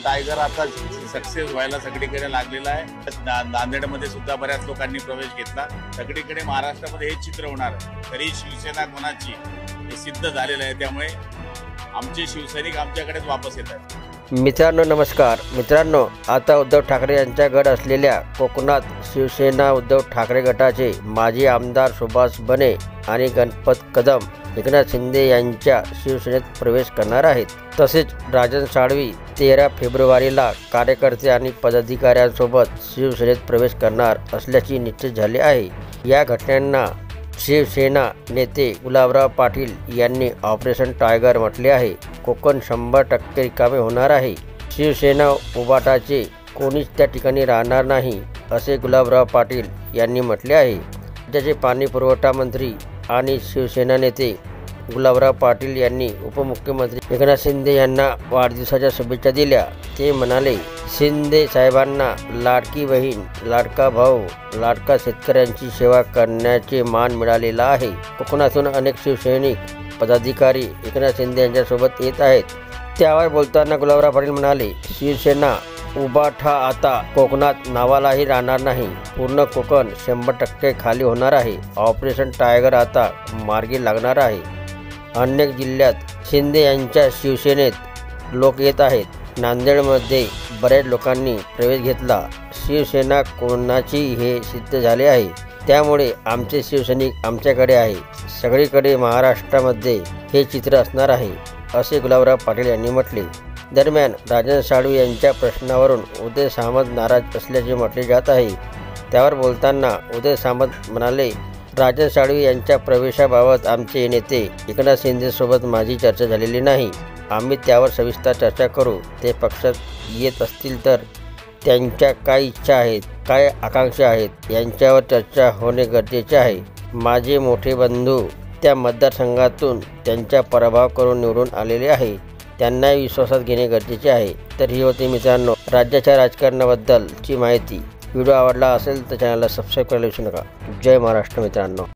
Tiger आता success व्हायला सगळीकडे लागलेला आहे। नांदेडमध्ये सुद्धा बऱ्याच लोकांनी प्रवेश घेतला। सगळीकडे महाराष्ट्रामध्ये हे चित्र होणार आहे। तरी शिवसेना कोणाची हे सिद्ध झालेलं आहे। त्यामुळे आमचे शिवसैनिक आमच्याकडेच वापस येतात। मित्रांनो नमस्कार। मित्रांनो, आता उद्धव ठाकरे यांचा गड असलेल्या कोकणात शिवसेना उद्धव ठाकरे गटाचे माजी आमदार सुभाष बने आणि गणपत कदम एकनाथ शिंदे यांच्या शिवसेनेत प्रवेश करणार आहेत। तसेच राजन साळवी 13 फेब्रुवारीला कार्यकर्ते आणि पदाधिकाऱ्यांसोबत शिवसेनेत प्रवेश करणार असल्याचे निश्चित झाले आहे। या घटनांना शिवसेना नेते गुलाबराव पाटील यांनी ऑपरेशन टायगर म्हटले आहे। कोकण 100% रिकामे होणार आहे। शिवसेना उभाटाचे कोणीच त्या ठिकाणी राहणार नाही असे गुलाबराव पाटील यांनी म्हटले आहे। राज्याचे पाणी पुरवठा मंत्री आणि शिवसेना नेते गुलाबराव पाटील यांनी उपमुख्यमंत्री एकनाथ शिंदे यांना वाढदिवसाच्या शुभेच्छा दिल्या। ते म्हणाले, शिंदे साहेबांना लाडकी बहीण, लाडका भाऊ, लाडका शेतकऱ्यांची सेवा करण्याचे मान मिळालेला आहे। कोकणातून अनेक शिवसैनिक पदाधिकारी एकनाथ शिंदे यांच्यासोबत येत आहेत। त्यावर बोलताना गुलाबराव पाटील म्हणाले, शिवसेना उभाठा आता कोकणात नावालाही राहणार नाही। पूर्ण कोकण 100% खाली होणार आहे। ऑपरेशन टायगर आता मार्गी लागणार आहे। अनेक जिल्ह्यात शिंदे यांच्या शिवसेनेत लोक येत आहेत। नांदेडमध्ये बऱ्याच लोकांनी प्रवेश घेतला। शिवसेना कोणाची हे सिद्ध झाले आहे। त्यामुळे आमचे शिवसैनिक आमच्याकडे आहे। सगळीकडे महाराष्ट्रामध्ये हे चित्र असणार आहे असे गुलाबराव पाटील यांनी म्हटले। दरम्यान राजन साळवी यांच्या प्रश्नावरून उदय सामंत नाराज असल्याचे म्हटले जात आहे। त्यावर बोलताना उदय सामंत म्हणाले, राजन साळवी यांच्या प्रवेशाबाबत आमचे नेते एकनाथ शिंदेसोबत माझी चर्चा झालेली नाही। आम्ही त्यावर सविस्तर चर्चा करू। ते पक्षात येत असतील तर त्यांच्या काय इच्छा आहेत, काय आकांक्षा आहेत यांच्यावर चर्चा होणे गरजेचे आहे। माझे मोठे बंधू त्या मतदारसंघातून त्यांचा पराभव करून निवडून आलेले आहे। त्यांनाही विश्वासात घेणे गरजेचे आहे। तर ही होती मित्रांनो राज्याच्या राजकारणाबद्दलची माहिती। व्हिडिओ आवडला असेल तर चॅनलला सबस्क्राईब करायला विसरू नका। जय महाराष्ट्र मित्रांनो।